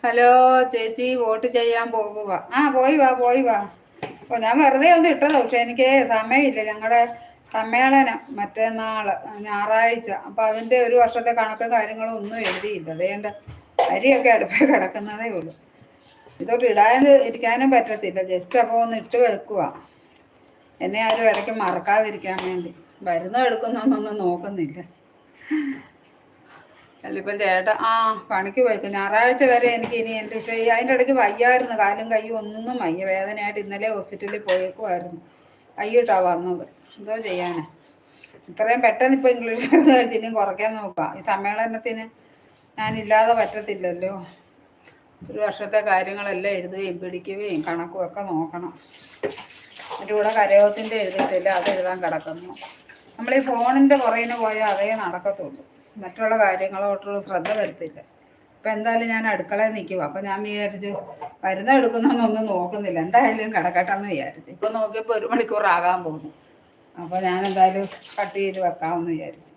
Hello ചേച്ചി, vote ചെയ്യാൻ പോകുക. പോയി വാ. ഓ, ഞാൻ വെറുതെ ഒന്ന് ഇട്ടതാ. പക്ഷെ എനിക്ക് സമയമില്ല. ഞങ്ങളുടെ സമ്മേളനം മറ്റന്നാള് ഞായറാഴ്ച. അപ്പം അതിൻ്റെ ഒരു വർഷത്തെ കണക്ക് കാര്യങ്ങളും ഒന്നും എഴുതിയില്ല. അതേണ്ട അരിയൊക്കെ അടുപ്പിൽ കിടക്കുന്നതേ ഉള്ളൂ. ഇതോട്ട് ഇരിക്കാനും പറ്റത്തില്ല. ജസ്റ്റ് അപ്പോൾ ഒന്ന് ഇട്ട് വെക്കുക. എന്നെ ആരും ഇടയ്ക്ക് മറക്കാതിരിക്കാൻ വേണ്ടി. എടുക്കുന്നൊന്നും നോക്കുന്നില്ല. അല്ലിപ്പം ചേട്ടൻ പണിക്ക് പോയിക്കും. ഞായറാഴ്ച വരെ എനിക്ക് ഇനി എൻ്റെ അതിൻ്റെ ഇടയ്ക്ക് വയ്യായിരുന്നു. കാലും കൈയും ഒന്നും വയ്യ, വേദനയായിട്ട് ഇന്നലെ ഹോസ്പിറ്റലിൽ പോയേക്കുമായിരുന്നു. കൈയിട്ടാ വന്നത്. എന്തോ ചെയ്യാനാ. ഇത്രയും പെട്ടെന്ന് ഇപ്പോൾ ഇംഗ്ലീഷ് മരുന്ന് കഴിച്ച് ഇനിയും കുറയ്ക്കാൻ നോക്കുക. ഈ സമ്മേളനത്തിന് ഞാനില്ലാതെ പറ്റത്തില്ലല്ലോ. ഒരു വർഷത്തെ കാര്യങ്ങളെല്ലാം എഴുതുകയും പിടിക്കുകയും കണക്കും ഒക്കെ നോക്കണം. എൻ്റെ കൂടെ കരയോത്തിൻ്റെ എഴുതിയിട്ടില്ല, അത് എഴുതാൻ കിടക്കുന്നു. നമ്മൾ ഈ ഫോണിൻ്റെ പുറകിന് പോയാൽ അതേ നടക്കത്തുള്ളൂ. മറ്റുള്ള കാര്യങ്ങളോട്ടുള്ള ശ്രദ്ധ വരത്തില്ല. അപ്പം എന്തായാലും ഞാൻ അടുക്കളയിൽ നിൽക്കുക. അപ്പം ഞാൻ വിചാരിച്ചു എടുക്കുന്നൊന്നും നോക്കുന്നില്ല, എന്തായാലും കിടക്കട്ടെന്ന് വിചാരിച്ചു. ഇപ്പം നോക്കിയപ്പോൾ 1 മണിക്കൂർ ആകാൻ പോകുന്നു. അപ്പോൾ ഞാൻ എന്തായാലും കട്ട് ചെയ്ത് വെക്കാമെന്ന് വിചാരിച്ചു.